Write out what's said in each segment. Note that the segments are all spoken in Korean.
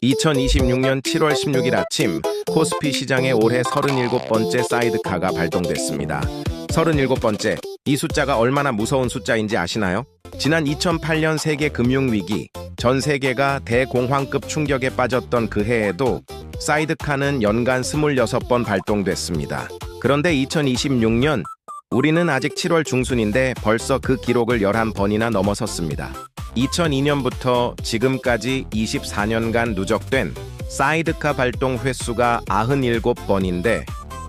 2026년 7월 16일 아침 코스피 시장에 올해 37번째 사이드카가 발동됐습니다. 37번째, 이 숫자가 얼마나 무서운 숫자인지 아시나요? 지난 2008년 세계 금융위기, 전 세계가 대공황급 충격에 빠졌던 그 해에도 사이드카는 연간 26번 발동됐습니다. 그런데 2026년, 우리는 아직 7월 중순인데 벌써 그 기록을 11번이나 넘어섰습니다. 2002년부터 지금까지 24년간 누적된 사이드카 발동 횟수가 97번인데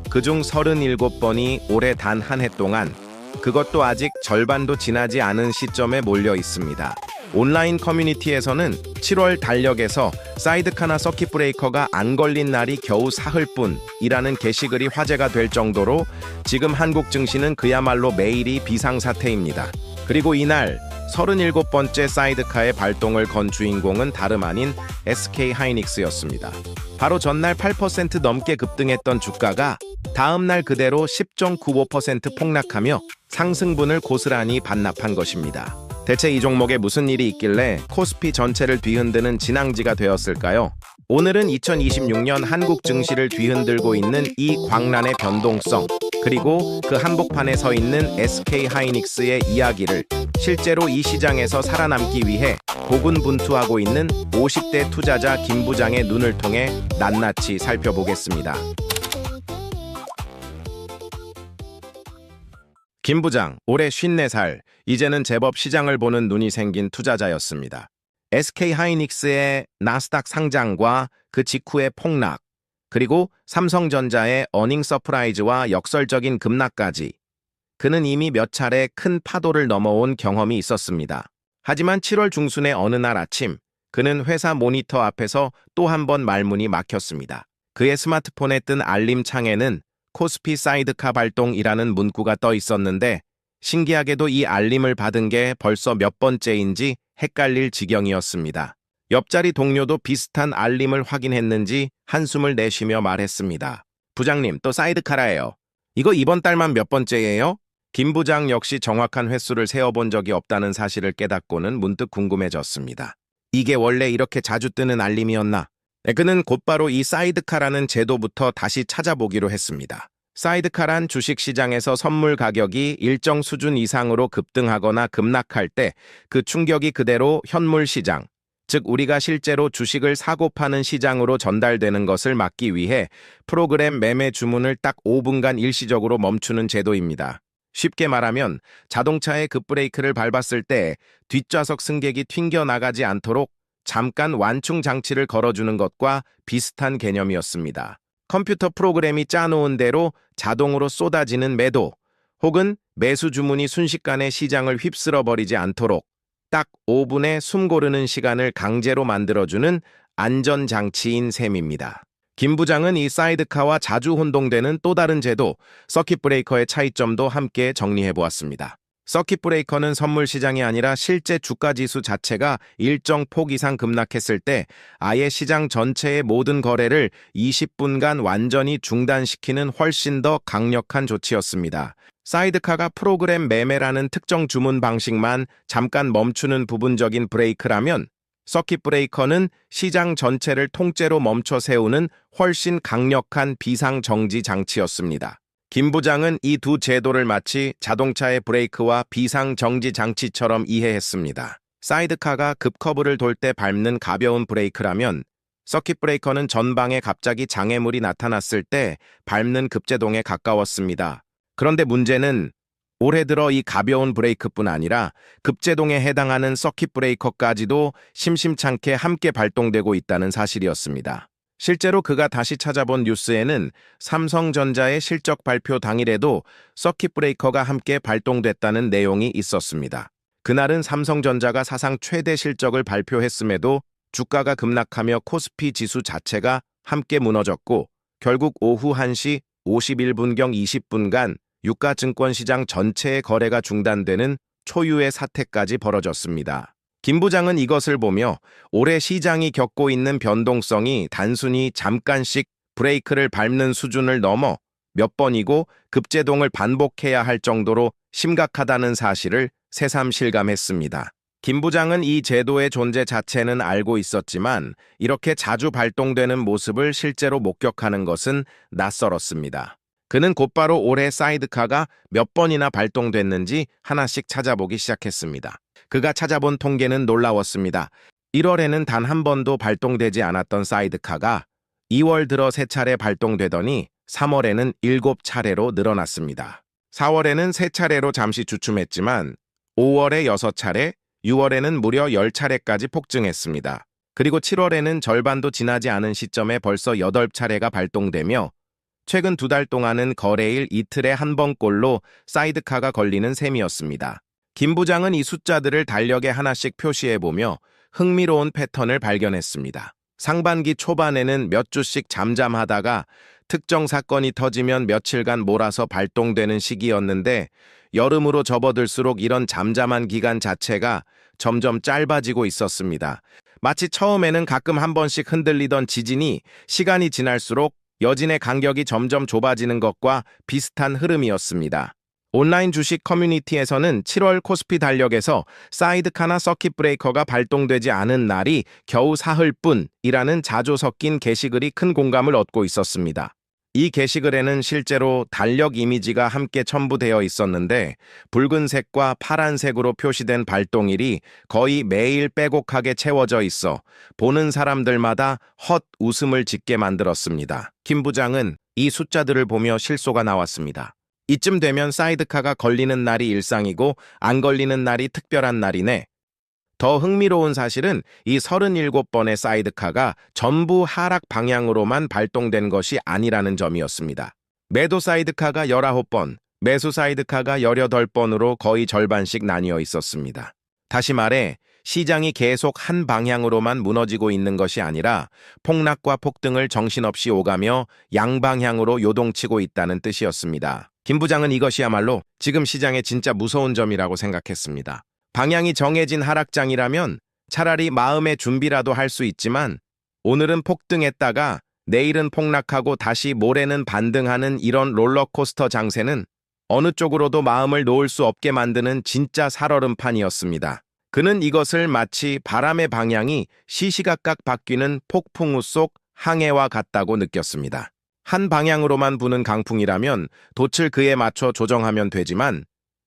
그중 37번이 올해 단 한 해 동안, 그것도 아직 절반도 지나지 않은 시점에 몰려 있습니다. 온라인 커뮤니티에서는 7월 달력에서 사이드카나 서킷 브레이커가 안 걸린 날이 겨우 사흘뿐이라는 게시글이 화제가 될 정도로 지금 한국 증시는 그야말로 매일이 비상사태입니다. 그리고 이날 37번째 사이드카의 발동을 건 주인공은 다름 아닌 SK하이닉스였습니다. 바로 전날 8% 넘게 급등했던 주가가 다음날 그대로 10.95% 폭락하며 상승분을 고스란히 반납한 것입니다. 대체 이 종목에 무슨 일이 있길래 코스피 전체를 뒤흔드는 진앙지가 되었을까요? 오늘은 2026년 한국 증시를 뒤흔들고 있는 이 광란의 변동성, 그리고 그 한복판에 서 있는 SK하이닉스의 이야기를 실제로 이 시장에서 살아남기 위해 고군분투하고 있는 50대 투자자 김 부장의 눈을 통해 낱낱이 살펴보겠습니다. 김 부장, 올해 54살, 이제는 제법 시장을 보는 눈이 생긴 투자자였습니다. SK하이닉스의 나스닥 상장과 그 직후의 폭락, 그리고 삼성전자의 어닝 서프라이즈와 역설적인 급락까지 그는 이미 몇 차례 큰 파도를 넘어온 경험이 있었습니다. 하지만 7월 중순의 어느 날 아침, 그는 회사 모니터 앞에서 또 한 번 말문이 막혔습니다. 그의 스마트폰에 뜬 알림 창에는 코스피 사이드카 발동이라는 문구가 떠 있었는데 신기하게도 이 알림을 받은 게 벌써 몇 번째인지 헷갈릴 지경이었습니다. 옆자리 동료도 비슷한 알림을 확인했는지 한숨을 내쉬며 말했습니다. 부장님, 또 사이드카라예요. 이거 이번 달만 몇 번째예요? 김 부장 역시 정확한 횟수를 세어본 적이 없다는 사실을 깨닫고는 문득 궁금해졌습니다. 이게 원래 이렇게 자주 뜨는 알림이었나? 그는 곧바로 이 사이드카라는 제도부터 다시 찾아보기로 했습니다. 사이드카란 주식시장에서 선물 가격이 일정 수준 이상으로 급등하거나 급락할 때 그 충격이 그대로 현물시장, 즉 우리가 실제로 주식을 사고 파는 시장으로 전달되는 것을 막기 위해 프로그램 매매 주문을 딱 5분간 일시적으로 멈추는 제도입니다. 쉽게 말하면 자동차의 급브레이크를 밟았을 때 뒷좌석 승객이 튕겨나가지 않도록 잠깐 완충 장치를 걸어주는 것과 비슷한 개념이었습니다. 컴퓨터 프로그램이 짜놓은 대로 자동으로 쏟아지는 매도, 혹은 매수 주문이 순식간에 시장을 휩쓸어버리지 않도록 딱 5분의 숨 고르는 시간을 강제로 만들어주는 안전장치인 셈입니다. 김 부장은 이 사이드카와 자주 혼동되는 또 다른 제도, 서킷 브레이커의 차이점도 함께 정리해보았습니다. 서킷 브레이커는 선물 시장이 아니라 실제 주가 지수 자체가 일정 폭 이상 급락했을 때 아예 시장 전체의 모든 거래를 20분간 완전히 중단시키는 훨씬 더 강력한 조치였습니다. 사이드카가 프로그램 매매라는 특정 주문 방식만 잠깐 멈추는 부분적인 브레이크라면 서킷 브레이커는 시장 전체를 통째로 멈춰 세우는 훨씬 강력한 비상정지 장치였습니다. 김 부장은 이 두 제도를 마치 자동차의 브레이크와 비상정지 장치처럼 이해했습니다. 사이드카가 급커브를 돌 때 밟는 가벼운 브레이크라면 서킷 브레이커는 전방에 갑자기 장애물이 나타났을 때 밟는 급제동에 가까웠습니다. 그런데 문제는 올해 들어 이 가벼운 브레이크뿐 아니라 급제동에 해당하는 서킷 브레이커까지도 심심찮게 함께 발동되고 있다는 사실이었습니다. 실제로 그가 다시 찾아본 뉴스에는 삼성전자의 실적 발표 당일에도 서킷 브레이커가 함께 발동됐다는 내용이 있었습니다. 그날은 삼성전자가 사상 최대 실적을 발표했음에도 주가가 급락하며 코스피 지수 자체가 함께 무너졌고 결국 오후 1시 51분경 20분간 유가증권 시장 전체의 거래가 중단되는 초유의 사태까지 벌어졌습니다. 김 부장은 이것을 보며 올해 시장이 겪고 있는 변동성이 단순히 잠깐씩 브레이크를 밟는 수준을 넘어 몇 번이고 급제동을 반복해야 할 정도로 심각하다는 사실을 새삼 실감했습니다. 김 부장은 이 제도의 존재 자체는 알고 있었지만 이렇게 자주 발동되는 모습을 실제로 목격하는 것은 낯설었습니다. 그는 곧바로 올해 사이드카가 몇 번이나 발동됐는지 하나씩 찾아보기 시작했습니다. 그가 찾아본 통계는 놀라웠습니다. 1월에는 단 한 번도 발동되지 않았던 사이드카가 2월 들어 3차례 발동되더니 3월에는 7차례로 늘어났습니다. 4월에는 3차례로 잠시 주춤했지만 5월에 6차례, 6월에는 무려 10차례까지 폭증했습니다. 그리고 7월에는 절반도 지나지 않은 시점에 벌써 8차례가 발동되며 최근 2달 동안은 거래일 이틀에 한 번꼴로 사이드카가 걸리는 셈이었습니다. 김 부장은 이 숫자들을 달력에 하나씩 표시해보며 흥미로운 패턴을 발견했습니다. 상반기 초반에는 몇 주씩 잠잠하다가 특정 사건이 터지면 며칠간 몰아서 발동되는 시기였는데 여름으로 접어들수록 이런 잠잠한 기간 자체가 점점 짧아지고 있었습니다. 마치 처음에는 가끔 한 번씩 흔들리던 지진이 시간이 지날수록 여진의 간격이 점점 좁아지는 것과 비슷한 흐름이었습니다. 온라인 주식 커뮤니티에서는 7월 코스피 달력에서 사이드카나 서킷 브레이커가 발동되지 않은 날이 겨우 사흘뿐이라는 자주 섞인 게시글이 큰 공감을 얻고 있었습니다. 이 게시글에는 실제로 달력 이미지가 함께 첨부되어 있었는데 붉은색과 파란색으로 표시된 발동일이 거의 매일 빼곡하게 채워져 있어 보는 사람들마다 헛 웃음을 짓게 만들었습니다. 김 부장은 이 숫자들을 보며 실소가 나왔습니다. 이쯤 되면 사이드카가 걸리는 날이 일상이고 안 걸리는 날이 특별한 날이네. 더 흥미로운 사실은 이 37번의 사이드카가 전부 하락 방향으로만 발동된 것이 아니라는 점이었습니다. 매도 사이드카가 19번, 매수 사이드카가 18번으로 거의 절반씩 나뉘어 있었습니다. 다시 말해 시장이 계속 한 방향으로만 무너지고 있는 것이 아니라 폭락과 폭등을 정신없이 오가며 양방향으로 요동치고 있다는 뜻이었습니다. 김 부장은 이것이야말로 지금 시장의 진짜 무서운 점이라고 생각했습니다. 방향이 정해진 하락장이라면 차라리 마음의 준비라도 할 수 있지만 오늘은 폭등했다가 내일은 폭락하고 다시 모레는 반등하는 이런 롤러코스터 장세는 어느 쪽으로도 마음을 놓을 수 없게 만드는 진짜 살얼음판이었습니다. 그는 이것을 마치 바람의 방향이 시시각각 바뀌는 폭풍우 속 항해와 같다고 느꼈습니다. 한 방향으로만 부는 강풍이라면 돛을 그에 맞춰 조정하면 되지만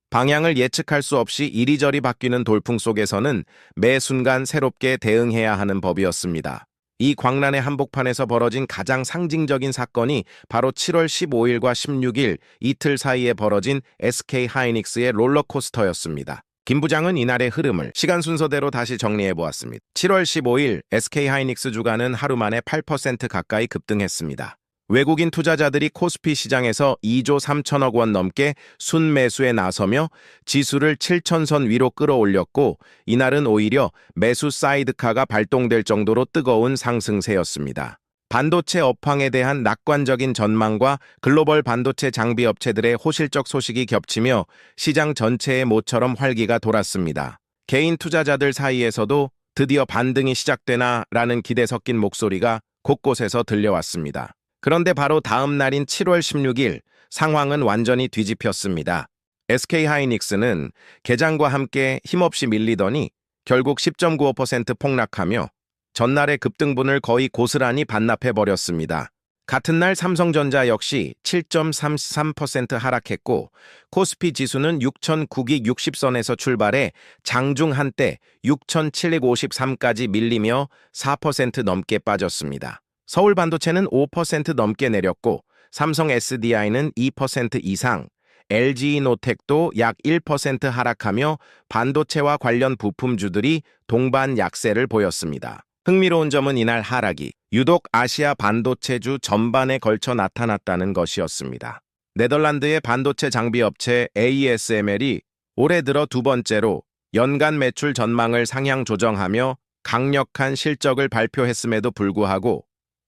방향을 예측할 수 없이 이리저리 바뀌는 돌풍 속에서는 매 순간 새롭게 대응해야 하는 법이었습니다. 이 광란의 한복판에서 벌어진 가장 상징적인 사건이 바로 7월 15일과 16일 이틀 사이에 벌어진 SK 하이닉스의 롤러코스터였습니다. 김 부장은 이날의 흐름을 시간 순서대로 다시 정리해보았습니다. 7월 15일 SK 하이닉스 주가는 하루 만에 8% 가까이 급등했습니다. 외국인 투자자들이 코스피 시장에서 2조 3천억 원 넘게 순매수에 나서며 지수를 7천선 위로 끌어올렸고 이날은 오히려 매수 사이드카가 발동될 정도로 뜨거운 상승세였습니다. 반도체 업황에 대한 낙관적인 전망과 글로벌 반도체 장비 업체들의 호실적 소식이 겹치며 시장 전체의 모처럼 활기가 돌았습니다. 개인 투자자들 사이에서도 드디어 반등이 시작되나라는 기대 섞인 목소리가 곳곳에서 들려왔습니다. 그런데 바로 다음 날인 7월 16일 상황은 완전히 뒤집혔습니다. SK 하이닉스는 개장과 함께 힘없이 밀리더니 결국 10.95% 폭락하며 전날의 급등분을 거의 고스란히 반납해버렸습니다. 같은 날 삼성전자 역시 7.33% 하락했고 코스피 지수는 6,960선에서 출발해 장중 한때 6,753까지 밀리며 4% 넘게 빠졌습니다. 서울 반도체는 5% 넘게 내렸고 삼성 SDI는 2% 이상, LG노텍도 약 1% 하락하며 반도체와 관련 부품주들이 동반 약세를 보였습니다. 흥미로운 점은 이날 하락이 유독 아시아 반도체주 전반에 걸쳐 나타났다는 것이었습니다. 네덜란드의 반도체 장비 업체 ASML이 올해 들어 두 번째로 연간 매출 전망을 상향 조정하며 강력한 실적을 발표했음에도 불구하고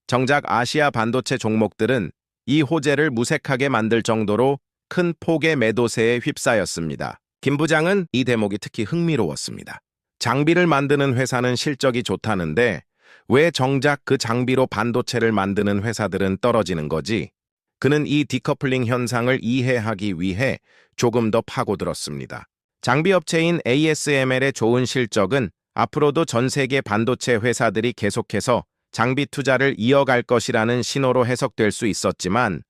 정작 아시아 반도체 종목들은 이 호재를 무색하게 만들 정도로 큰 폭의 매도세에 휩싸였습니다. 김 부장은 이 대목이 특히 흥미로웠습니다. 장비를 만드는 회사는 실적이 좋다는데 왜 정작 그 장비로 반도체를 만드는 회사들은 떨어지는 거지? 그는 이 디커플링 현상을 이해하기 위해 조금 더 파고들었습니다. 장비업체인 ASML의 좋은 실적은 앞으로도 전 세계 반도체 회사들이 계속해서 장비 투자를 이어갈 것이라는 신호로 해석될 수 있었지만,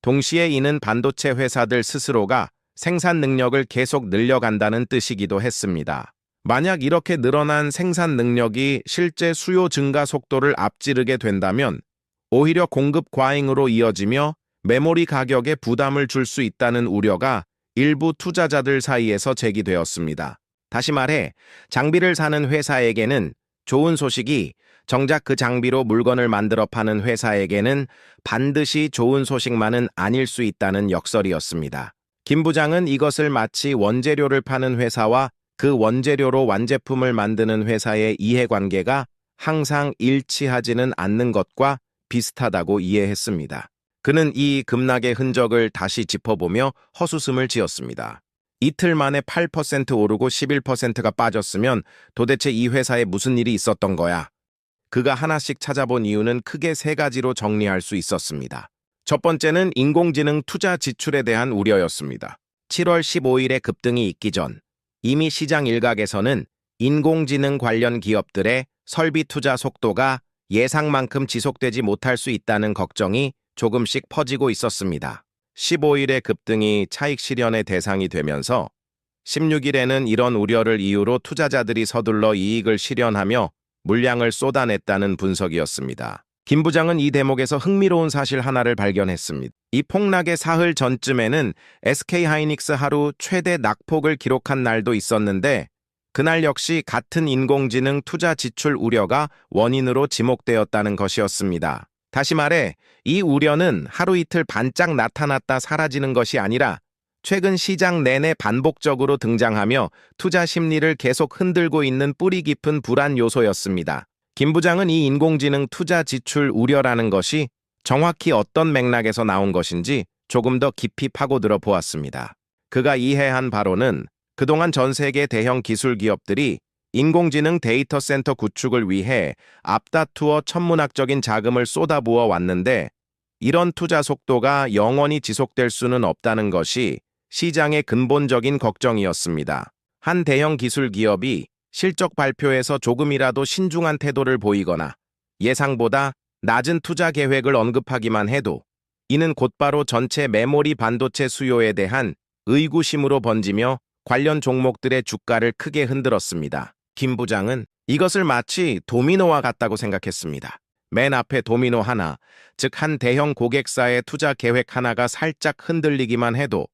동시에 이는 반도체 회사들 스스로가 생산 능력을 계속 늘려간다는 뜻이기도 했습니다. 만약 이렇게 늘어난 생산 능력이 실제 수요 증가 속도를 앞지르게 된다면 오히려 공급 과잉으로 이어지며 메모리 가격에 부담을 줄 수 있다는 우려가 일부 투자자들 사이에서 제기되었습니다. 다시 말해, 장비를 사는 회사에게는 좋은 소식이, 정작 그 장비로 물건을 만들어 파는 회사에게는 반드시 좋은 소식만은 아닐 수 있다는 역설이었습니다. 김 부장은 이것을 마치 원재료를 파는 회사와 그 원재료로 완제품을 만드는 회사의 이해관계가 항상 일치하지는 않는 것과 비슷하다고 이해했습니다. 그는 이 급락의 흔적을 다시 짚어보며 헛웃음을 지었습니다. 이틀 만에 8% 오르고 11%가 빠졌으면 도대체 이 회사에 무슨 일이 있었던 거야? 그가 하나씩 찾아본 이유는 크게 세 가지로 정리할 수 있었습니다. 첫 번째는 인공지능 투자 지출에 대한 우려였습니다. 7월 15일에 급등이 있기 전 이미 시장 일각에서는 인공지능 관련 기업들의 설비 투자 속도가 예상만큼 지속되지 못할 수 있다는 걱정이 조금씩 퍼지고 있었습니다. 15일의 급등이 차익 실현의 대상이 되면서 16일에는 이런 우려를 이유로 투자자들이 서둘러 이익을 실현하며 물량을 쏟아냈다는 분석이었습니다. 김 부장은 이 대목에서 흥미로운 사실 하나를 발견했습니다. 이 폭락의 사흘 전쯤에는 SK하이닉스 하루 최대 낙폭을 기록한 날도 있었는데, 그날 역시 같은 인공지능 투자 지출 우려가 원인으로 지목되었다는 것이었습니다. 다시 말해, 이 우려는 하루 이틀 반짝 나타났다 사라지는 것이 아니라 최근 시장 내내 반복적으로 등장하며 투자 심리를 계속 흔들고 있는 뿌리 깊은 불안 요소였습니다. 김 부장은 이 인공지능 투자 지출 우려라는 것이 정확히 어떤 맥락에서 나온 것인지 조금 더 깊이 파고들어 보았습니다. 그가 이해한 바로는 그동안 전 세계 대형 기술 기업들이 인공지능 데이터 센터 구축을 위해 앞다투어 천문학적인 자금을 쏟아부어 왔는데, 이런 투자 속도가 영원히 지속될 수는 없다는 것이 시장의 근본적인 걱정이었습니다. 한 대형 기술 기업이 실적 발표에서 조금이라도 신중한 태도를 보이거나 예상보다 낮은 투자 계획을 언급하기만 해도 이는 곧바로 전체 메모리 반도체 수요에 대한 의구심으로 번지며 관련 종목들의 주가를 크게 흔들었습니다. 김 부장은 이것을 마치 도미노와 같다고 생각했습니다. 맨 앞에 도미노 하나, 즉 한 대형 고객사의 투자 계획 하나가 살짝 흔들리기만 해도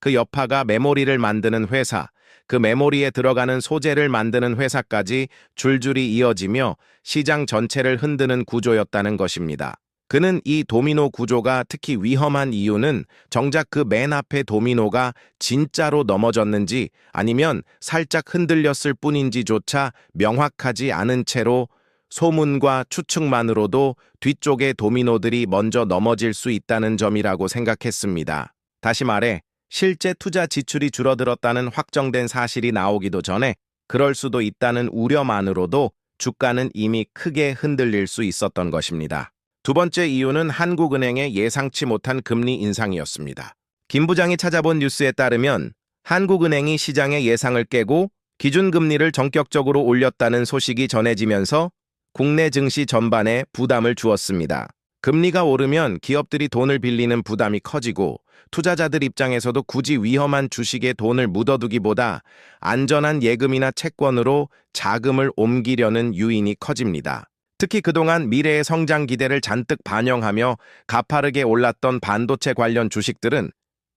그 여파가 메모리를 만드는 회사, 그 메모리에 들어가는 소재를 만드는 회사까지 줄줄이 이어지며 시장 전체를 흔드는 구조였다는 것입니다. 그는 이 도미노 구조가 특히 위험한 이유는 정작 그 맨 앞에 도미노가 진짜로 넘어졌는지 아니면 살짝 흔들렸을 뿐인지조차 명확하지 않은 채로 소문과 추측만으로도 뒤쪽의 도미노들이 먼저 넘어질 수 있다는 점이라고 생각했습니다. 다시 말해, 실제 투자 지출이 줄어들었다는 확정된 사실이 나오기도 전에 그럴 수도 있다는 우려만으로도 주가는 이미 크게 흔들릴 수 있었던 것입니다. 두 번째 이유는 한국은행의 예상치 못한 금리 인상이었습니다. 김 부장이 찾아본 뉴스에 따르면 한국은행이 시장의 예상을 깨고 기준금리를 전격적으로 올렸다는 소식이 전해지면서 국내 증시 전반에 부담을 주었습니다. 금리가 오르면 기업들이 돈을 빌리는 부담이 커지고 투자자들 입장에서도 굳이 위험한 주식에 돈을 묻어두기보다 안전한 예금이나 채권으로 자금을 옮기려는 유인이 커집니다. 특히 그동안 미래의 성장 기대를 잔뜩 반영하며 가파르게 올랐던 반도체 관련 주식들은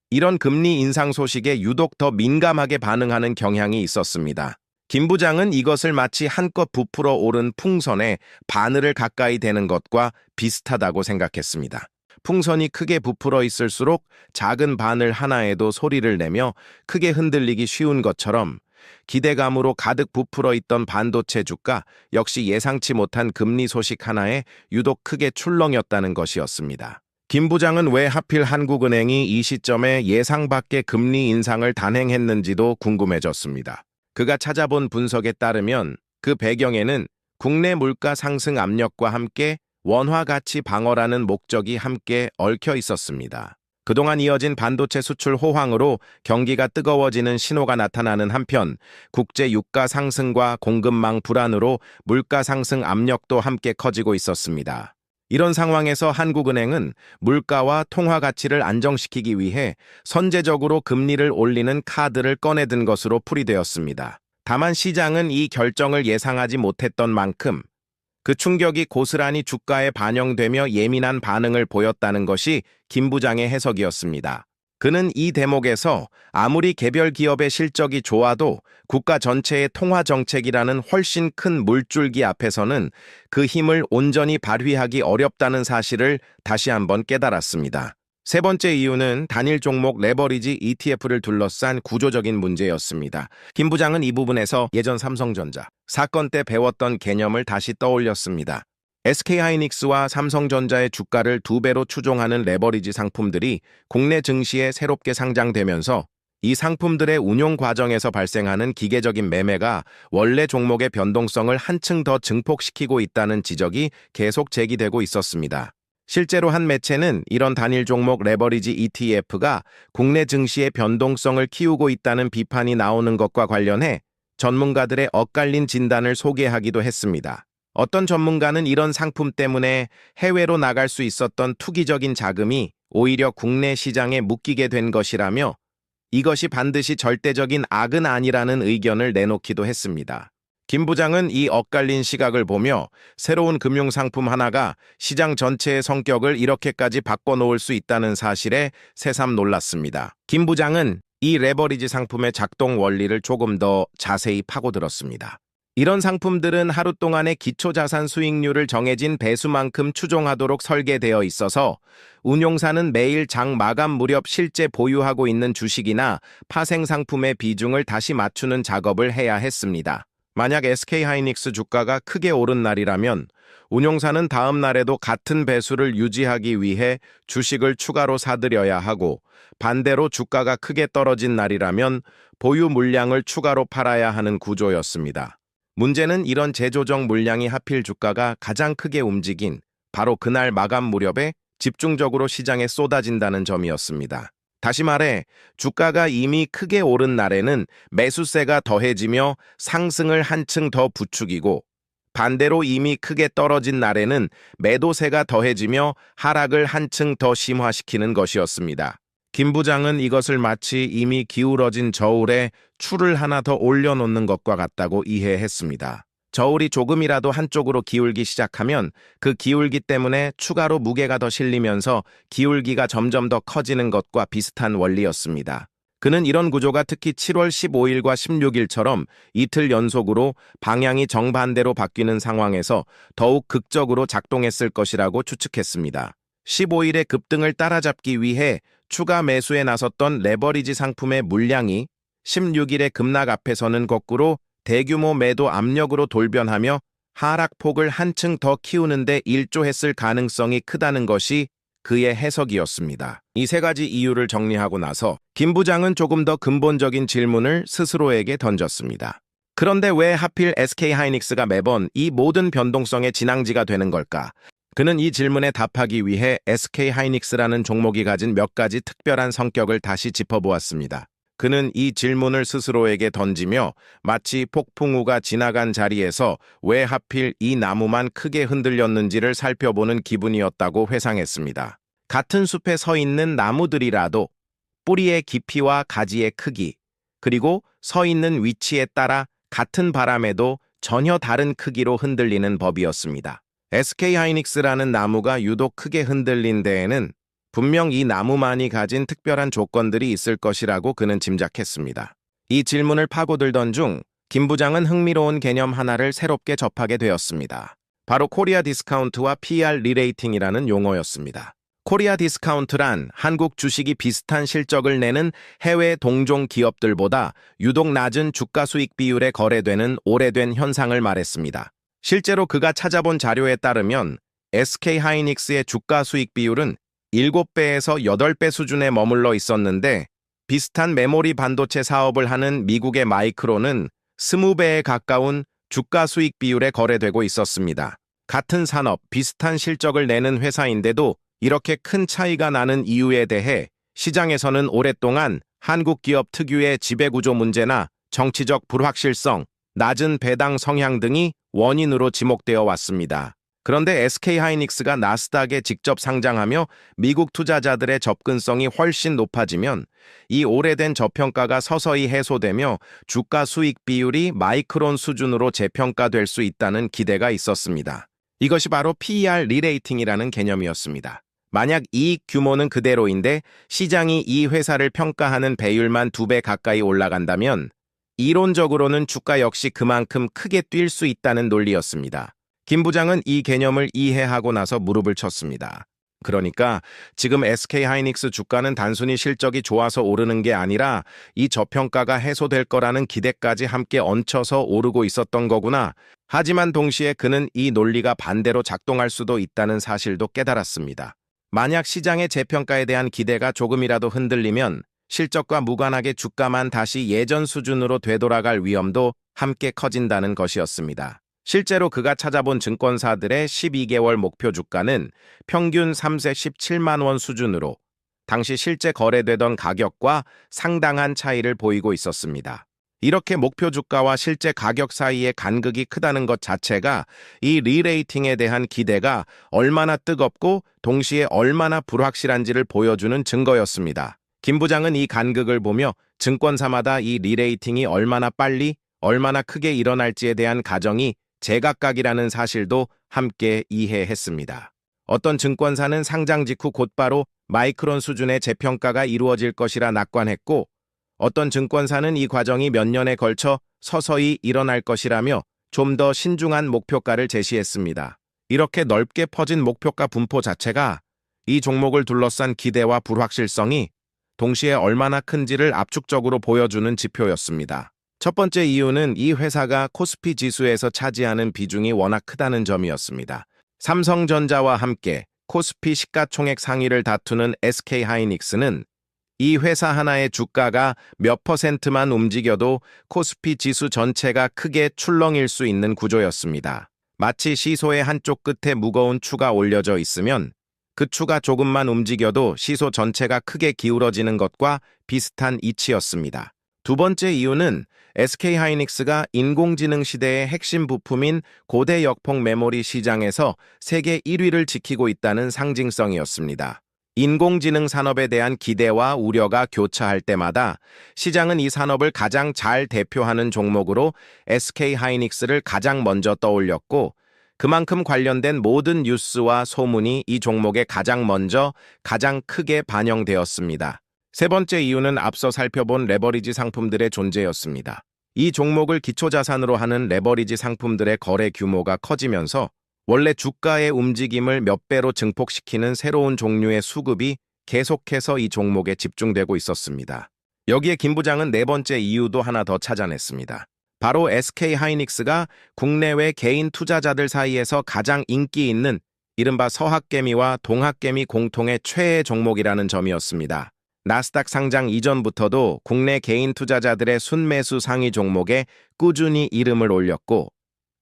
이런 금리 인상 소식에 유독 더 민감하게 반응하는 경향이 있었습니다. 김 부장은 이것을 마치 한껏 부풀어 오른 풍선에 바늘을 가까이 대는 것과 비슷하다고 생각했습니다. 풍선이 크게 부풀어 있을수록 작은 바늘 하나에도 소리를 내며 크게 흔들리기 쉬운 것처럼 기대감으로 가득 부풀어 있던 반도체 주가 역시 예상치 못한 금리 소식 하나에 유독 크게 출렁였다는 것이었습니다. 김 부장은 왜 하필 한국은행이 이 시점에 예상 밖의 금리 인상을 단행했는지도 궁금해졌습니다. 그가 찾아본 분석에 따르면 그 배경에는 국내 물가 상승 압력과 함께 원화 가치 방어라는 목적이 함께 얽혀 있었습니다. 그동안 이어진 반도체 수출 호황으로 경기가 뜨거워지는 신호가 나타나는 한편 국제 유가 상승과 공급망 불안으로 물가 상승 압력도 함께 커지고 있었습니다. 이런 상황에서 한국은행은 물가와 통화 가치를 안정시키기 위해 선제적으로 금리를 올리는 카드를 꺼내든 것으로 풀이되었습니다. 다만 시장은 이 결정을 예상하지 못했던 만큼 그 충격이 고스란히 주가에 반영되며 예민한 반응을 보였다는 것이 김 부장의 해석이었습니다. 그는 이 대목에서 아무리 개별 기업의 실적이 좋아도 국가 전체의 통화 정책이라는 훨씬 큰 물줄기 앞에서는 그 힘을 온전히 발휘하기 어렵다는 사실을 다시 한번 깨달았습니다. 세 번째 이유는 단일 종목 레버리지 ETF를 둘러싼 구조적인 문제였습니다. 김 부장은 이 부분에서 예전 삼성전자 사건 때 배웠던 개념을 다시 떠올렸습니다. SK하이닉스와 삼성전자의 주가를 2배로 추종하는 레버리지 상품들이 국내 증시에 새롭게 상장되면서 이 상품들의 운용 과정에서 발생하는 기계적인 매매가 원래 종목의 변동성을 한층 더 증폭시키고 있다는 지적이 계속 제기되고 있었습니다. 실제로 한 매체는 이런 단일 종목 레버리지 ETF가 국내 증시의 변동성을 키우고 있다는 비판이 나오는 것과 관련해 전문가들의 엇갈린 진단을 소개하기도 했습니다. 어떤 전문가는 이런 상품 때문에 해외로 나갈 수 있었던 투기적인 자금이 오히려 국내 시장에 묶이게 된 것이라며 이것이 반드시 절대적인 악은 아니라는 의견을 내놓기도 했습니다. 김 부장은 이 엇갈린 시각을 보며 새로운 금융상품 하나가 시장 전체의 성격을 이렇게까지 바꿔놓을 수 있다는 사실에 새삼 놀랐습니다. 김 부장은 이 레버리지 상품의 작동 원리를 조금 더 자세히 파고들었습니다. 이런 상품들은 하루 동안의 기초자산 수익률을 정해진 배수만큼 추종하도록 설계되어 있어서 운용사는 매일 장 마감 무렵 실제 보유하고 있는 주식이나 파생상품의 비중을 다시 맞추는 작업을 해야 했습니다. 만약 SK하이닉스 주가가 크게 오른 날이라면 운용사는 다음 날에도 같은 배수를 유지하기 위해 주식을 추가로 사들여야 하고 반대로 주가가 크게 떨어진 날이라면 보유 물량을 추가로 팔아야 하는 구조였습니다. 문제는 이런 재조정 물량이 하필 주가가 가장 크게 움직인 바로 그날 마감 무렵에 집중적으로 시장에 쏟아진다는 점이었습니다. 다시 말해 주가가 이미 크게 오른 날에는 매수세가 더해지며 상승을 한층 더 부추기고 반대로 이미 크게 떨어진 날에는 매도세가 더해지며 하락을 한층 더 심화시키는 것이었습니다. 김 부장은 이것을 마치 이미 기울어진 저울에 추를 하나 더 올려놓는 것과 같다고 이해했습니다. 저울이 조금이라도 한쪽으로 기울기 시작하면 그 기울기 때문에 추가로 무게가 더 실리면서 기울기가 점점 더 커지는 것과 비슷한 원리였습니다. 그는 이런 구조가 특히 7월 15일과 16일처럼 이틀 연속으로 방향이 정반대로 바뀌는 상황에서 더욱 극적으로 작동했을 것이라고 추측했습니다. 15일의 급등을 따라잡기 위해 추가 매수에 나섰던 레버리지 상품의 물량이 16일의 급락 앞에서는 거꾸로 대규모 매도 압력으로 돌변하며 하락폭을 한층 더 키우는데 일조했을 가능성이 크다는 것이 그의 해석이었습니다. 이 세 가지 이유를 정리하고 나서 김 부장은 조금 더 근본적인 질문을 스스로에게 던졌습니다. 그런데 왜 하필 SK하이닉스가 매번 이 모든 변동성의 진앙지가 되는 걸까? 그는 이 질문에 답하기 위해 SK하이닉스라는 종목이 가진 몇 가지 특별한 성격을 다시 짚어보았습니다. 그는 이 질문을 스스로에게 던지며 마치 폭풍우가 지나간 자리에서 왜 하필 이 나무만 크게 흔들렸는지를 살펴보는 기분이었다고 회상했습니다. 같은 숲에 서 있는 나무들이라도 뿌리의 깊이와 가지의 크기, 그리고 서 있는 위치에 따라 같은 바람에도 전혀 다른 크기로 흔들리는 법이었습니다. SK하이닉스라는 나무가 유독 크게 흔들린 데에는 분명 이 나무만이 가진 특별한 조건들이 있을 것이라고 그는 짐작했습니다. 이 질문을 파고들던 중 김 부장은 흥미로운 개념 하나를 새롭게 접하게 되었습니다. 바로 코리아 디스카운트와 PR 리레이팅이라는 용어였습니다. 코리아 디스카운트란 한국 주식이 비슷한 실적을 내는 해외 동종 기업들보다 유독 낮은 주가 수익 비율에 거래되는 오래된 현상을 말했습니다. 실제로 그가 찾아본 자료에 따르면 SK하이닉스의 주가 수익 비율은 7배에서 8배 수준에 머물러 있었는데 비슷한 메모리 반도체 사업을 하는 미국의 마이크론은 20배에 가까운 주가 수익 비율에 거래되고 있었습니다. 같은 산업, 비슷한 실적을 내는 회사인데도 이렇게 큰 차이가 나는 이유에 대해 시장에서는 오랫동안 한국 기업 특유의 지배구조 문제나 정치적 불확실성, 낮은 배당 성향 등이 원인으로 지목되어 왔습니다. 그런데 SK하이닉스가 나스닥에 직접 상장하며 미국 투자자들의 접근성이 훨씬 높아지면 이 오래된 저평가가 서서히 해소되며 주가 수익 비율이 마이크론 수준으로 재평가될 수 있다는 기대가 있었습니다. 이것이 바로 PER 리레이팅이라는 개념이었습니다. 만약 이익 규모는 그대로인데 시장이 이 회사를 평가하는 배율만 2배 가까이 올라간다면 이론적으로는 주가 역시 그만큼 크게 뛸 수 있다는 논리였습니다. 김 부장은 이 개념을 이해하고 나서 무릎을 쳤습니다. 그러니까 지금 SK하이닉스 주가는 단순히 실적이 좋아서 오르는 게 아니라 이 저평가가 해소될 거라는 기대까지 함께 얹혀서 오르고 있었던 거구나. 하지만 동시에 그는 이 논리가 반대로 작동할 수도 있다는 사실도 깨달았습니다. 만약 시장의 재평가에 대한 기대가 조금이라도 흔들리면 실적과 무관하게 주가만 다시 예전 수준으로 되돌아갈 위험도 함께 커진다는 것이었습니다. 실제로 그가 찾아본 증권사들의 12개월 목표 주가는 평균 3세 17만 원 수준으로 당시 실제 거래되던 가격과 상당한 차이를 보이고 있었습니다. 이렇게 목표 주가와 실제 가격 사이의 간극이 크다는 것 자체가 이 리레이팅에 대한 기대가 얼마나 뜨겁고 동시에 얼마나 불확실한지를 보여주는 증거였습니다. 김 부장은 이 간극을 보며 증권사마다 이 리레이팅이 얼마나 빨리, 얼마나 크게 일어날지에 대한 가정이 제각각이라는 사실도 함께 이해했습니다. 어떤 증권사는 상장 직후 곧바로 마이크론 수준의 재평가가 이루어질 것이라 낙관했고, 어떤 증권사는 이 과정이 몇 년에 걸쳐 서서히 일어날 것이라며 좀 더 신중한 목표가를 제시했습니다. 이렇게 넓게 퍼진 목표가 분포 자체가 이 종목을 둘러싼 기대와 불확실성이 동시에 얼마나 큰지를 압축적으로 보여주는 지표였습니다. 첫 번째 이유는 이 회사가 코스피 지수에서 차지하는 비중이 워낙 크다는 점이었습니다. 삼성전자와 함께 코스피 시가총액 상위를 다투는 SK하이닉스는 이 회사 하나의 주가가 몇 %만 움직여도 코스피 지수 전체가 크게 출렁일 수 있는 구조였습니다. 마치 시소의 한쪽 끝에 무거운 추가 올려져 있으면 그 추가 조금만 움직여도 시소 전체가 크게 기울어지는 것과 비슷한 이치였습니다. 두 번째 이유는 SK하이닉스가 인공지능 시대의 핵심 부품인 고대 역폭 메모리 시장에서 세계 1위를 지키고 있다는 상징성이었습니다. 인공지능 산업에 대한 기대와 우려가 교차할 때마다 시장은 이 산업을 가장 잘 대표하는 종목으로 SK하이닉스를 가장 먼저 떠올렸고, 그만큼 관련된 모든 뉴스와 소문이 이 종목에 가장 먼저, 가장 크게 반영되었습니다. 세 번째 이유는 앞서 살펴본 레버리지 상품들의 존재였습니다. 이 종목을 기초자산으로 하는 레버리지 상품들의 거래 규모가 커지면서 원래 주가의 움직임을 몇 배로 증폭시키는 새로운 종류의 수급이 계속해서 이 종목에 집중되고 있었습니다. 여기에 김 부장은 네 번째 이유도 하나 더 찾아냈습니다. 바로 SK하이닉스가 국내외 개인 투자자들 사이에서 가장 인기 있는 이른바 서학개미와 동학개미 공통의 최애 종목이라는 점이었습니다. 나스닥 상장 이전부터도 국내 개인 투자자들의 순매수 상위 종목에 꾸준히 이름을 올렸고,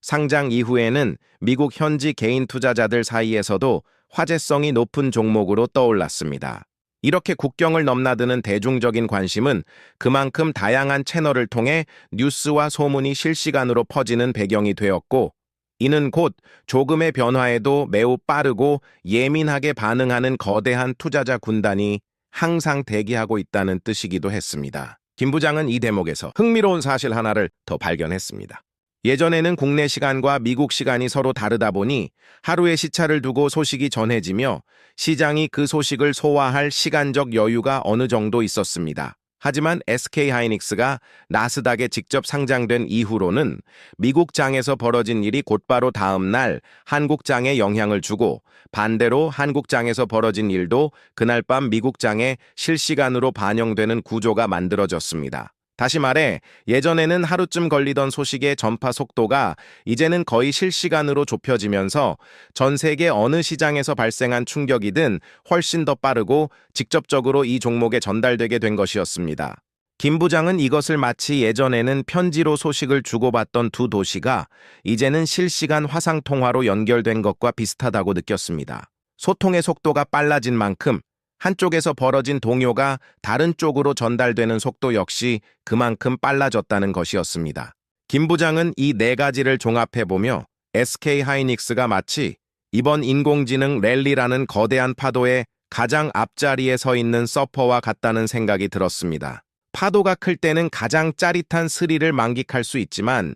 상장 이후에는 미국 현지 개인 투자자들 사이에서도 화제성이 높은 종목으로 떠올랐습니다. 이렇게 국경을 넘나드는 대중적인 관심은 그만큼 다양한 채널을 통해 뉴스와 소문이 실시간으로 퍼지는 배경이 되었고, 이는 곧 조금의 변화에도 매우 빠르고 예민하게 반응하는 거대한 투자자 군단이 항상 대기하고 있다는 뜻이기도 했습니다. 김 부장은 이 대목에서 흥미로운 사실 하나를 더 발견했습니다. 예전에는 국내 시간과 미국 시간이 서로 다르다 보니 하루의 시차를 두고 소식이 전해지며 시장이 그 소식을 소화할 시간적 여유가 어느 정도 있었습니다. 하지만 SK하이닉스가 나스닥에 직접 상장된 이후로는 미국 장에서 벌어진 일이 곧바로 다음 날 한국 장에 영향을 주고, 반대로 한국 장에서 벌어진 일도 그날 밤 미국 장에 실시간으로 반영되는 구조가 만들어졌습니다. 다시 말해 예전에는 하루쯤 걸리던 소식의 전파 속도가 이제는 거의 실시간으로 좁혀지면서 전 세계 어느 시장에서 발생한 충격이든 훨씬 더 빠르고 직접적으로 이 종목에 전달되게 된 것이었습니다. 김 부장은 이것을 마치 예전에는 편지로 소식을 주고받던 두 도시가 이제는 실시간 화상통화로 연결된 것과 비슷하다고 느꼈습니다. 소통의 속도가 빨라진 만큼 한쪽에서 벌어진 동요가 다른 쪽으로 전달되는 속도 역시 그만큼 빨라졌다는 것이었습니다. 김 부장은 이 네 가지를 종합해보며 SK 하이닉스가 마치 이번 인공지능 랠리라는 거대한 파도의 가장 앞자리에 서 있는 서퍼와 같다는 생각이 들었습니다. 파도가 클 때는 가장 짜릿한 스릴을 만끽할 수 있지만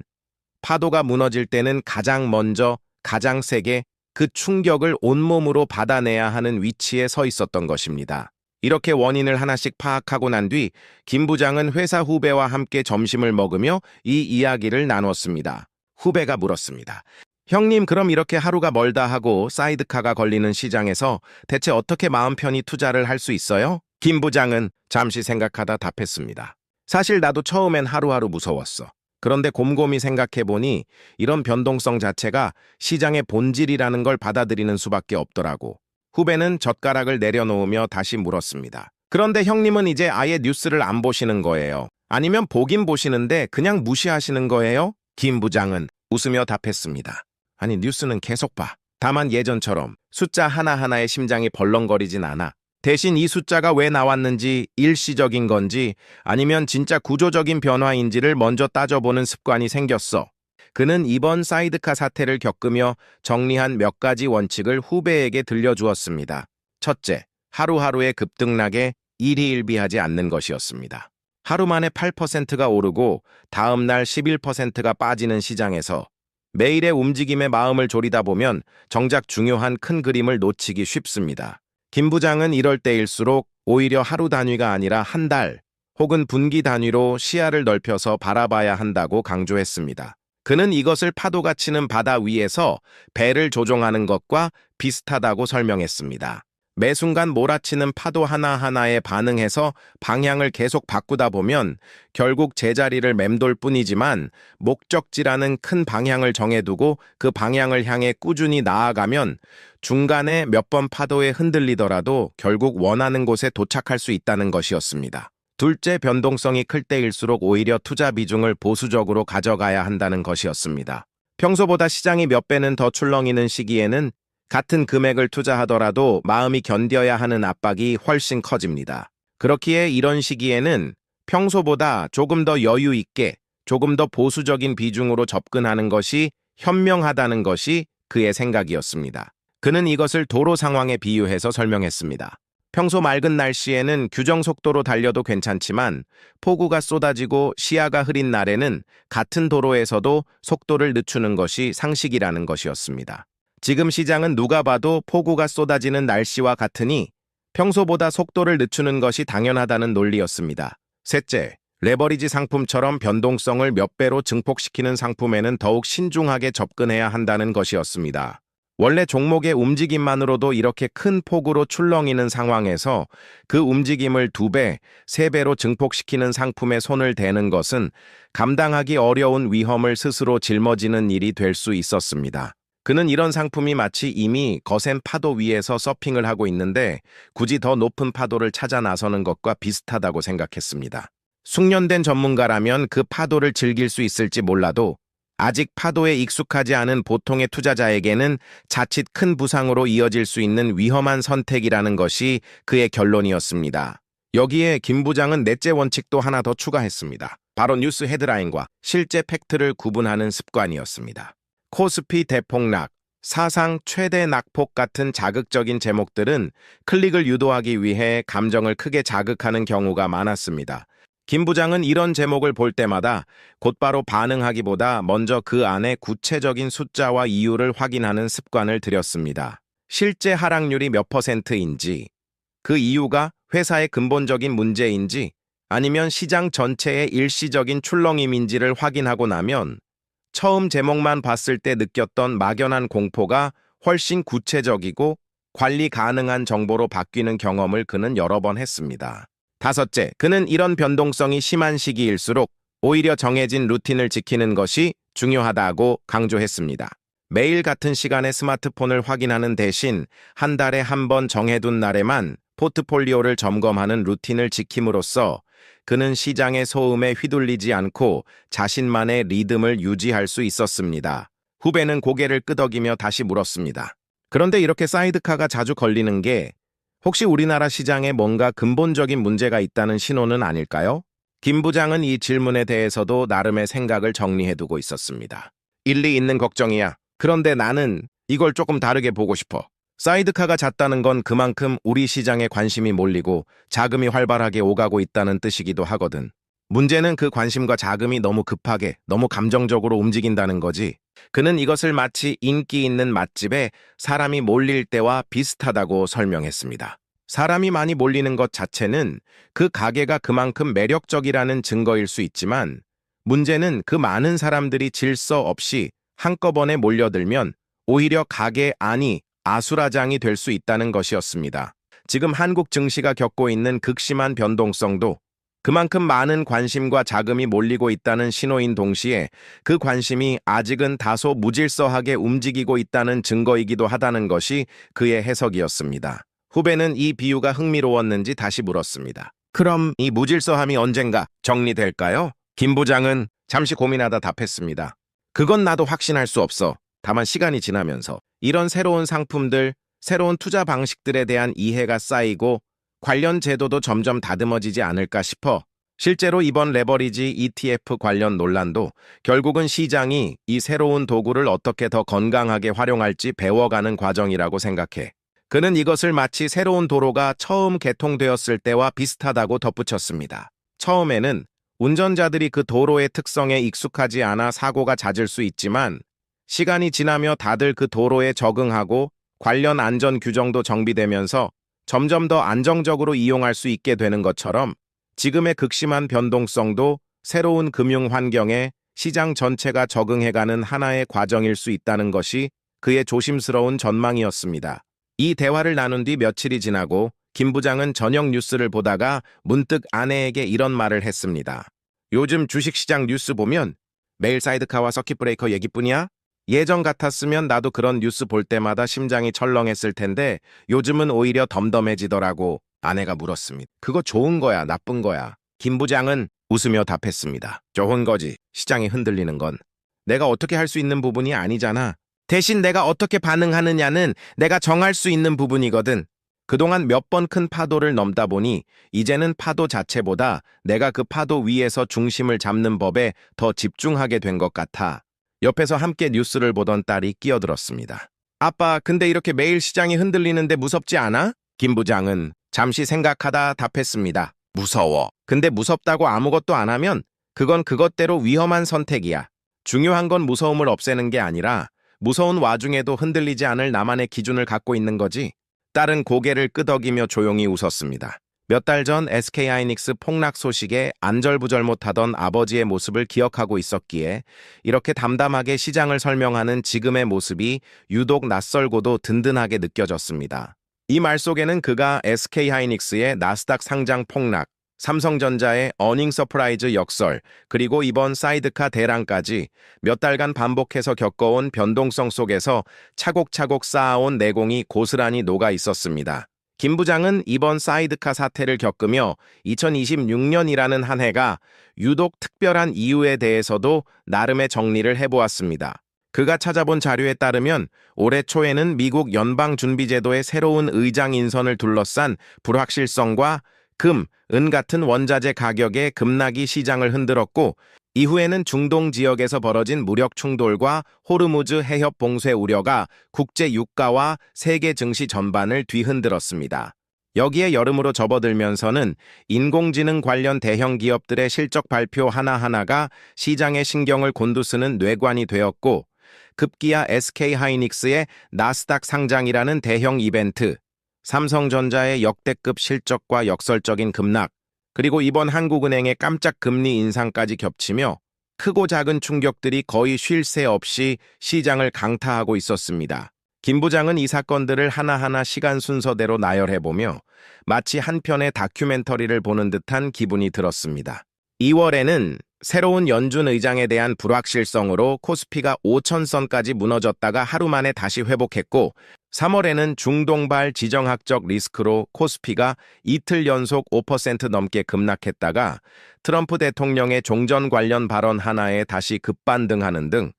파도가 무너질 때는 가장 먼저, 가장 세게 그 충격을 온몸으로 받아내야 하는 위치에 서 있었던 것입니다. 이렇게 원인을 하나씩 파악하고 난 뒤 김 부장은 회사 후배와 함께 점심을 먹으며 이 이야기를 나눴습니다. 후배가 물었습니다. 형님, 그럼 이렇게 하루가 멀다 하고 사이드카가 걸리는 시장에서 대체 어떻게 마음 편히 투자를 할 수 있어요? 김 부장은 잠시 생각하다 답했습니다. 사실 나도 처음엔 하루하루 무서웠어. 그런데 곰곰이 생각해보니 이런 변동성 자체가 시장의 본질이라는 걸 받아들이는 수밖에 없더라고. 후배는 젓가락을 내려놓으며 다시 물었습니다. 그런데 형님은 이제 아예 뉴스를 안 보시는 거예요? 아니면 보긴 보시는데 그냥 무시하시는 거예요? 김 부장은 웃으며 답했습니다. 아니, 뉴스는 계속 봐. 다만 예전처럼 숫자 하나하나에 심장이 벌렁거리진 않아. 대신 이 숫자가 왜 나왔는지, 일시적인 건지 아니면 진짜 구조적인 변화인지를 먼저 따져보는 습관이 생겼어. 그는 이번 사이드카 사태를 겪으며 정리한 몇 가지 원칙을 후배에게 들려주었습니다. 첫째, 하루하루의 급등락에 일희일비하지 않는 것이었습니다. 하루 만에 8%가 오르고 다음 날 11%가 빠지는 시장에서 매일의 움직임에 마음을 졸이다 보면 정작 중요한 큰 그림을 놓치기 쉽습니다. 김 부장은 이럴 때일수록 오히려 하루 단위가 아니라 한 달 혹은 분기 단위로 시야를 넓혀서 바라봐야 한다고 강조했습니다. 그는 이것을 파도가 치는 바다 위에서 배를 조종하는 것과 비슷하다고 설명했습니다. 매 순간 몰아치는 파도 하나하나에 반응해서 방향을 계속 바꾸다 보면 결국 제자리를 맴돌 뿐이지만 목적지라는 큰 방향을 정해두고 그 방향을 향해 꾸준히 나아가면 중간에 몇 번 파도에 흔들리더라도 결국 원하는 곳에 도착할 수 있다는 것이었습니다. 둘째, 변동성이 클 때일수록 오히려 투자 비중을 보수적으로 가져가야 한다는 것이었습니다. 평소보다 시장이 몇 배는 더 출렁이는 시기에는 같은 금액을 투자하더라도 마음이 견뎌야 하는 압박이 훨씬 커집니다. 그렇기에 이런 시기에는 평소보다 조금 더 여유 있게, 조금 더 보수적인 비중으로 접근하는 것이 현명하다는 것이 그의 생각이었습니다. 그는 이것을 도로 상황에 비유해서 설명했습니다. 평소 맑은 날씨에는 규정 속도로 달려도 괜찮지만 폭우가 쏟아지고 시야가 흐린 날에는 같은 도로에서도 속도를 늦추는 것이 상식이라는 것이었습니다. 지금 시장은 누가 봐도 폭우가 쏟아지는 날씨와 같으니 평소보다 속도를 늦추는 것이 당연하다는 논리였습니다. 셋째, 레버리지 상품처럼 변동성을 몇 배로 증폭시키는 상품에는 더욱 신중하게 접근해야 한다는 것이었습니다. 원래 종목의 움직임만으로도 이렇게 큰 폭으로 출렁이는 상황에서 그 움직임을 2배, 3배로 증폭시키는 상품에 손을 대는 것은 감당하기 어려운 위험을 스스로 짊어지는 일이 될 수 있었습니다. 그는 이런 상품이 마치 이미 거센 파도 위에서 서핑을 하고 있는데 굳이 더 높은 파도를 찾아 나서는 것과 비슷하다고 생각했습니다. 숙련된 전문가라면 그 파도를 즐길 수 있을지 몰라도 아직 파도에 익숙하지 않은 보통의 투자자에게는 자칫 큰 부상으로 이어질 수 있는 위험한 선택이라는 것이 그의 결론이었습니다. 여기에 김 부장은 넷째 원칙도 하나 더 추가했습니다. 바로 뉴스 헤드라인과 실제 팩트를 구분하는 습관이었습니다. 코스피 대폭락, 사상 최대 낙폭 같은 자극적인 제목들은 클릭을 유도하기 위해 감정을 크게 자극하는 경우가 많았습니다. 김 부장은 이런 제목을 볼 때마다 곧바로 반응하기보다 먼저 그 안에 구체적인 숫자와 이유를 확인하는 습관을 들였습니다. 실제 하락률이 몇 %인지, 그 이유가 회사의 근본적인 문제인지, 아니면 시장 전체의 일시적인 출렁임인지를 확인하고 나면 처음 제목만 봤을 때 느꼈던 막연한 공포가 훨씬 구체적이고 관리 가능한 정보로 바뀌는 경험을 그는 여러 번 했습니다. 다섯째, 그는 이런 변동성이 심한 시기일수록 오히려 정해진 루틴을 지키는 것이 중요하다고 강조했습니다. 매일 같은 시간에 스마트폰을 확인하는 대신 한 달에 한 번 정해둔 날에만 포트폴리오를 점검하는 루틴을 지킴으로써 그는 시장의 소음에 휘둘리지 않고 자신만의 리듬을 유지할 수 있었습니다. 후배는 고개를 끄덕이며 다시 물었습니다. 그런데 이렇게 사이드카가 자주 걸리는 게 혹시 우리나라 시장에 뭔가 근본적인 문제가 있다는 신호는 아닐까요? 김 부장은 이 질문에 대해서도 나름의 생각을 정리해두고 있었습니다. 일리 있는 걱정이야. 그런데 나는 이걸 조금 다르게 보고 싶어. 사이드카가 잦다는 건 그만큼 우리 시장에 관심이 몰리고 자금이 활발하게 오가고 있다는 뜻이기도 하거든. 문제는 그 관심과 자금이 너무 급하게, 너무 감정적으로 움직인다는 거지. 그는 이것을 마치 인기 있는 맛집에 사람이 몰릴 때와 비슷하다고 설명했습니다. 사람이 많이 몰리는 것 자체는 그 가게가 그만큼 매력적이라는 증거일 수 있지만, 문제는 그 많은 사람들이 질서 없이 한꺼번에 몰려들면 오히려 가게 안이 아수라장이 될 수 있다는 것이었습니다. 지금 한국 증시가 겪고 있는 극심한 변동성도 그만큼 많은 관심과 자금이 몰리고 있다는 신호인 동시에 그 관심이 아직은 다소 무질서하게 움직이고 있다는 증거이기도 하다는 것이 그의 해석이었습니다. 후배는 이 비유가 흥미로웠는지 다시 물었습니다. 그럼 이 무질서함이 언젠가 정리될까요? 김 부장은 잠시 고민하다 답했습니다. 그건 나도 확신할 수 없어. 다만 시간이 지나면서 이런 새로운 상품들, 새로운 투자 방식들에 대한 이해가 쌓이고 관련 제도도 점점 다듬어지지 않을까 싶어. 실제로 이번 레버리지 ETF 관련 논란도 결국은 시장이 이 새로운 도구를 어떻게 더 건강하게 활용할지 배워가는 과정이라고 생각해. 그는 이것을 마치 새로운 도로가 처음 개통되었을 때와 비슷하다고 덧붙였습니다. 처음에는 운전자들이 그 도로의 특성에 익숙하지 않아 사고가 잦을 수 있지만 시간이 지나며 다들 그 도로에 적응하고 관련 안전 규정도 정비되면서 점점 더 안정적으로 이용할 수 있게 되는 것처럼 지금의 극심한 변동성도 새로운 금융 환경에 시장 전체가 적응해가는 하나의 과정일 수 있다는 것이 그의 조심스러운 전망이었습니다. 이 대화를 나눈 뒤 며칠이 지나고 김 부장은 저녁 뉴스를 보다가 문득 아내에게 이런 말을 했습니다. 요즘 주식시장 뉴스 보면 매일 사이드카와 서킷 브레이커 얘기뿐이야? 예전 같았으면 나도 그런 뉴스 볼 때마다 심장이 철렁했을 텐데 요즘은 오히려 덤덤해지더라고. 아내가 물었습니다. 그거 좋은 거야, 나쁜 거야? 김 부장은 웃으며 답했습니다. 좋은 거지. 시장이 흔들리는 건 내가 어떻게 할 수 있는 부분이 아니잖아. 대신 내가 어떻게 반응하느냐는 내가 정할 수 있는 부분이거든. 그동안 몇 번 큰 파도를 넘다 보니 이제는 파도 자체보다 내가 그 파도 위에서 중심을 잡는 법에 더 집중하게 된 것 같아. 옆에서 함께 뉴스를 보던 딸이 끼어들었습니다. 아빠, 근데 이렇게 매일 시장이 흔들리는데 무섭지 않아? 김 부장은 잠시 생각하다 답했습니다. 무서워. 근데 무섭다고 아무것도 안 하면 그건 그것대로 위험한 선택이야. 중요한 건 무서움을 없애는 게 아니라 무서운 와중에도 흔들리지 않을 나만의 기준을 갖고 있는 거지. 딸은 고개를 끄덕이며 조용히 웃었습니다. 몇 달 전 SK하이닉스 폭락 소식에 안절부절 못하던 아버지의 모습을 기억하고 있었기에 이렇게 담담하게 시장을 설명하는 지금의 모습이 유독 낯설고도 든든하게 느껴졌습니다. 이 말 속에는 그가 SK하이닉스의 나스닥 상장 폭락, 삼성전자의 어닝 서프라이즈 역설, 그리고 이번 사이드카 대란까지 몇 달간 반복해서 겪어온 변동성 속에서 차곡차곡 쌓아온 내공이 고스란히 녹아 있었습니다. 김 부장은 이번 사이드카 사태를 겪으며 2026년이라는 한 해가 유독 특별한 이유에 대해서도 나름의 정리를 해보았습니다. 그가 찾아본 자료에 따르면 올해 초에는 미국 연방준비제도의 새로운 의장 인선을 둘러싼 불확실성과 금, 은 같은 원자재 가격의 급락이 시장을 흔들었고 이후에는 중동 지역에서 벌어진 무력 충돌과 호르무즈 해협 봉쇄 우려가 국제 유가와 세계 증시 전반을 뒤흔들었습니다. 여기에 여름으로 접어들면서는 인공지능 관련 대형 기업들의 실적 발표 하나하나가 시장의 신경을 곤두쓰는 뇌관이 되었고 급기야 SK하이닉스의 나스닥 상장이라는 대형 이벤트, 삼성전자의 역대급 실적과 역설적인 급락, 그리고 이번 한국은행의 깜짝 금리 인상까지 겹치며 크고 작은 충격들이 거의 쉴 새 없이 시장을 강타하고 있었습니다. 김 부장은 이 사건들을 하나하나 시간 순서대로 나열해보며 마치 한 편의 다큐멘터리를 보는 듯한 기분이 들었습니다. 2월에는 새로운 연준 의장에 대한 불확실성으로 코스피가 5,000선까지 무너졌다가 하루 만에 다시 회복했고 3월에는 중동발 지정학적 리스크로 코스피가 이틀 연속 5% 넘게 급락했다가 트럼프 대통령의 종전 관련 발언 하나에 다시 급반등하는 등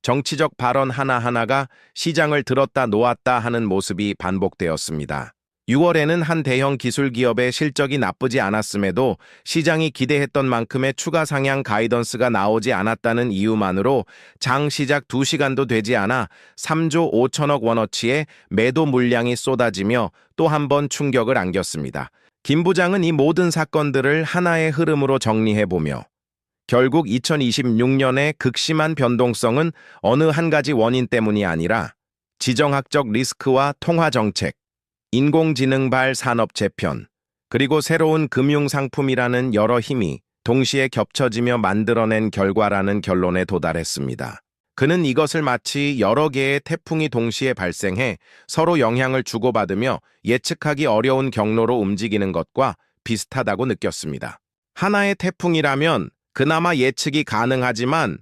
정치적 발언 하나하나가 시장을 들었다 놓았다 하는 모습이 반복되었습니다. 6월에는 한 대형 기술 기업의 실적이 나쁘지 않았음에도 시장이 기대했던 만큼의 추가 상향 가이던스가 나오지 않았다는 이유만으로 장 시작 2시간도 되지 않아 3조 5천억 원어치의 매도 물량이 쏟아지며 또 한 번 충격을 안겼습니다. 김 부장은 이 모든 사건들을 하나의 흐름으로 정리해보며 결국 2026년의 극심한 변동성은 어느 한 가지 원인 때문이 아니라 지정학적 리스크와 통화정책, 인공지능발 산업 재편, 그리고 새로운 금융상품이라는 여러 힘이 동시에 겹쳐지며 만들어낸 결과라는 결론에 도달했습니다. 그는 이것을 마치 여러 개의 태풍이 동시에 발생해 서로 영향을 주고받으며 예측하기 어려운 경로로 움직이는 것과 비슷하다고 느꼈습니다. 하나의 태풍이라면 그나마 예측이 가능하지만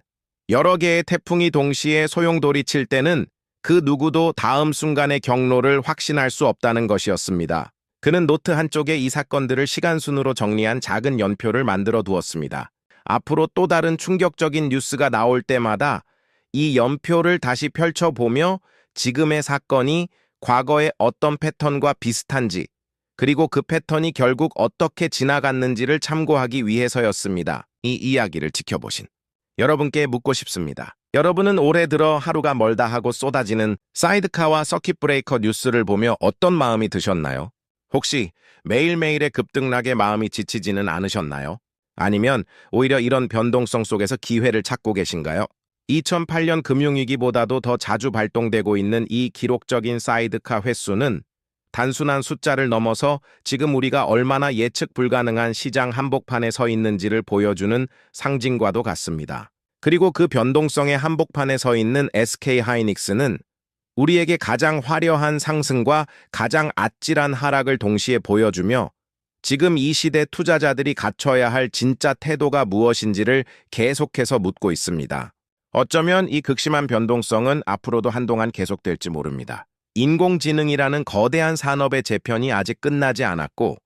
여러 개의 태풍이 동시에 소용돌이칠 때는 그 누구도 다음 순간의 경로를 확신할 수 없다는 것이었습니다. 그는 노트 한쪽에 이 사건들을 시간순으로 정리한 작은 연표를 만들어 두었습니다. 앞으로 또 다른 충격적인 뉴스가 나올 때마다 이 연표를 다시 펼쳐보며 지금의 사건이 과거의 어떤 패턴과 비슷한지, 그리고 그 패턴이 결국 어떻게 지나갔는지를 참고하기 위해서였습니다. 이 이야기를 지켜보신 여러분께 묻고 싶습니다. 여러분은 올해 들어 하루가 멀다 하고 쏟아지는 사이드카와 서킷 브레이커 뉴스를 보며 어떤 마음이 드셨나요? 혹시 매일매일의 급등락에 마음이 지치지는 않으셨나요? 아니면 오히려 이런 변동성 속에서 기회를 찾고 계신가요? 2008년 금융위기보다도 더 자주 발동되고 있는 이 기록적인 사이드카 횟수는 단순한 숫자를 넘어서 지금 우리가 얼마나 예측 불가능한 시장 한복판에 서 있는지를 보여주는 상징과도 같습니다. 그리고 그 변동성의 한복판에 서 있는 SK하이닉스는 우리에게 가장 화려한 상승과 가장 아찔한 하락을 동시에 보여주며 지금 이 시대 투자자들이 갖춰야 할 진짜 태도가 무엇인지를 계속해서 묻고 있습니다. 어쩌면 이 극심한 변동성은 앞으로도 한동안 계속될지 모릅니다. 인공지능이라는 거대한 산업의 재편이 아직 끝나지 않았고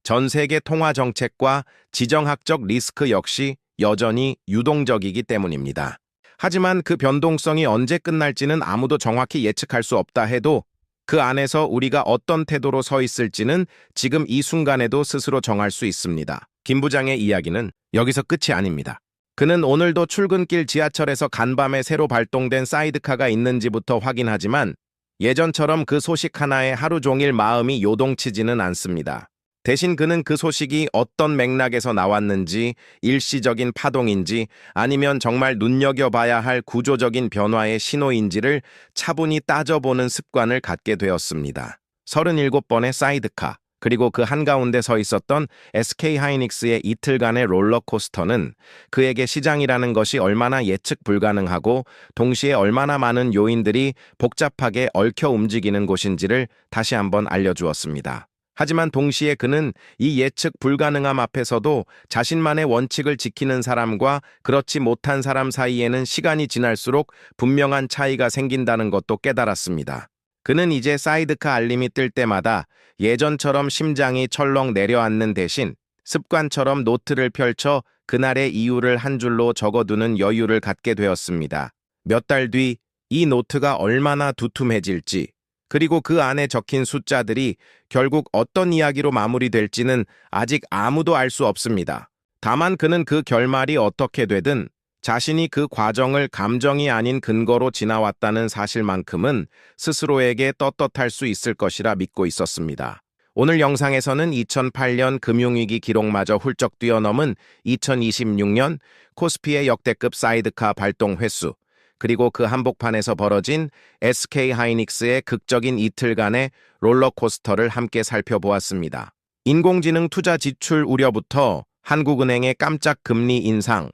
전 세계 통화 정책과 지정학적 리스크 역시 여전히 유동적이기 때문입니다. 하지만 그 변동성이 언제 끝날지는 아무도 정확히 예측할 수 없다 해도 그 안에서 우리가 어떤 태도로 서 있을지는 지금 이 순간에도 스스로 정할 수 있습니다. 김 부장의 이야기는 여기서 끝이 아닙니다. 그는 오늘도 출근길 지하철에서 간밤에 새로 발동된 사이드카가 있는지부터 확인하지만 예전처럼 그 소식 하나에 하루 종일 마음이 요동치지는 않습니다. 대신 그는 그 소식이 어떤 맥락에서 나왔는지, 일시적인 파동인지 아니면 정말 눈여겨봐야 할 구조적인 변화의 신호인지를 차분히 따져보는 습관을 갖게 되었습니다. 37번의 사이드카, 그리고 그 한가운데 서 있었던 SK하이닉스의 이틀간의 롤러코스터는 그에게 시장이라는 것이 얼마나 예측 불가능하고 동시에 얼마나 많은 요인들이 복잡하게 얽혀 움직이는 곳인지를 다시 한번 알려주었습니다. 하지만 동시에 그는 이 예측 불가능함 앞에서도 자신만의 원칙을 지키는 사람과 그렇지 못한 사람 사이에는 시간이 지날수록 분명한 차이가 생긴다는 것도 깨달았습니다. 그는 이제 사이드카 알림이 뜰 때마다 예전처럼 심장이 철렁 내려앉는 대신 습관처럼 노트를 펼쳐 그날의 이유를 한 줄로 적어두는 여유를 갖게 되었습니다. 몇 달 뒤 이 노트가 얼마나 두툼해질지, 그리고 그 안에 적힌 숫자들이 결국 어떤 이야기로 마무리될지는 아직 아무도 알 수 없습니다. 다만 그는 그 결말이 어떻게 되든 자신이 그 과정을 감정이 아닌 근거로 지나왔다는 사실만큼은 스스로에게 떳떳할 수 있을 것이라 믿고 있었습니다. 오늘 영상에서는 2008년 금융위기 기록마저 훌쩍 뛰어넘은 2026년 코스피의 역대급 사이드카 발동 횟수, 그리고 그 한복판에서 벌어진 SK하이닉스의 극적인 이틀간의 롤러코스터를 함께 살펴보았습니다. 인공지능 투자 지출 우려부터 한국은행의 깜짝 금리 인상,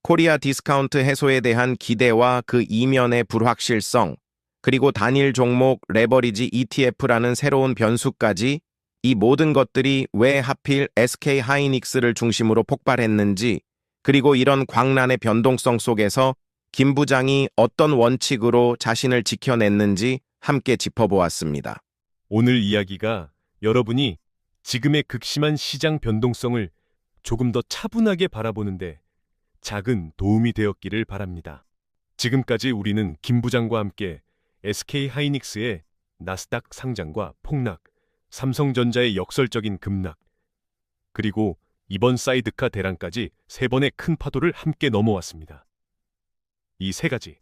코리아 디스카운트 해소에 대한 기대와 그 이면의 불확실성, 그리고 단일 종목 레버리지 ETF라는 새로운 변수까지 이 모든 것들이 왜 하필 SK하이닉스를 중심으로 폭발했는지, 그리고 이런 광란의 변동성 속에서 김 부장이 어떤 원칙으로 자신을 지켜냈는지 함께 짚어보았습니다. 오늘 이야기가 여러분이 지금의 극심한 시장 변동성을 조금 더 차분하게 바라보는데 작은 도움이 되었기를 바랍니다. 지금까지 우리는 김 부장과 함께 SK하이닉스의 나스닥 상장과 폭락, 삼성전자의 역설적인 급락, 그리고 이번 사이드카 대란까지 세 번의 큰 파도를 함께 넘어왔습니다. 이 세 가지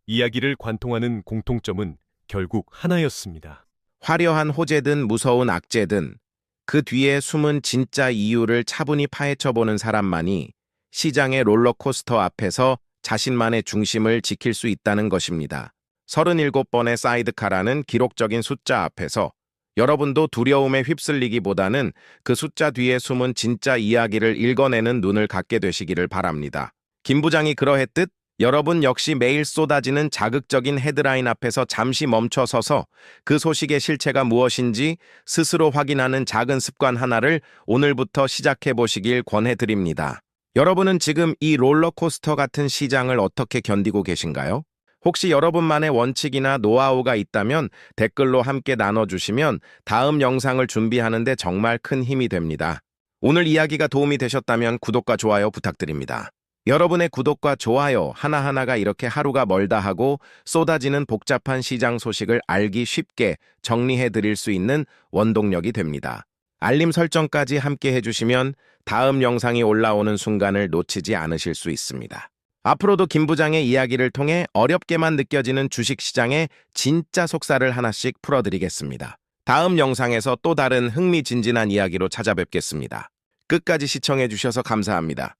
이야기를 관통하는 공통점은 결국 하나였습니다. 화려한 호재든 무서운 악재든 그 뒤에 숨은 진짜 이유를 차분히 파헤쳐보는 사람만이 시장의 롤러코스터 앞에서 자신만의 중심을 지킬 수 있다는 것입니다. 37번의 사이드카라는 기록적인 숫자 앞에서 여러분도 두려움에 휩쓸리기보다는 그 숫자 뒤에 숨은 진짜 이야기를 읽어내는 눈을 갖게 되시기를 바랍니다. 김 부장이 그러했듯 여러분 역시 매일 쏟아지는 자극적인 헤드라인 앞에서 잠시 멈춰서서 그 소식의 실체가 무엇인지 스스로 확인하는 작은 습관 하나를 오늘부터 시작해 보시길 권해드립니다. 여러분은 지금 이 롤러코스터 같은 시장을 어떻게 견디고 계신가요? 혹시 여러분만의 원칙이나 노하우가 있다면 댓글로 함께 나눠주시면 다음 영상을 준비하는데 정말 큰 힘이 됩니다. 오늘 이야기가 도움이 되셨다면 구독과 좋아요 부탁드립니다. 여러분의 구독과 좋아요 하나하나가 이렇게 하루가 멀다 하고 쏟아지는 복잡한 시장 소식을 알기 쉽게 정리해 드릴 수 있는 원동력이 됩니다. 알림 설정까지 함께 해주시면 다음 영상이 올라오는 순간을 놓치지 않으실 수 있습니다. 앞으로도 김 부장의 이야기를 통해 어렵게만 느껴지는 주식시장의 진짜 속살을 하나씩 풀어드리겠습니다. 다음 영상에서 또 다른 흥미진진한 이야기로 찾아뵙겠습니다. 끝까지 시청해 주셔서 감사합니다.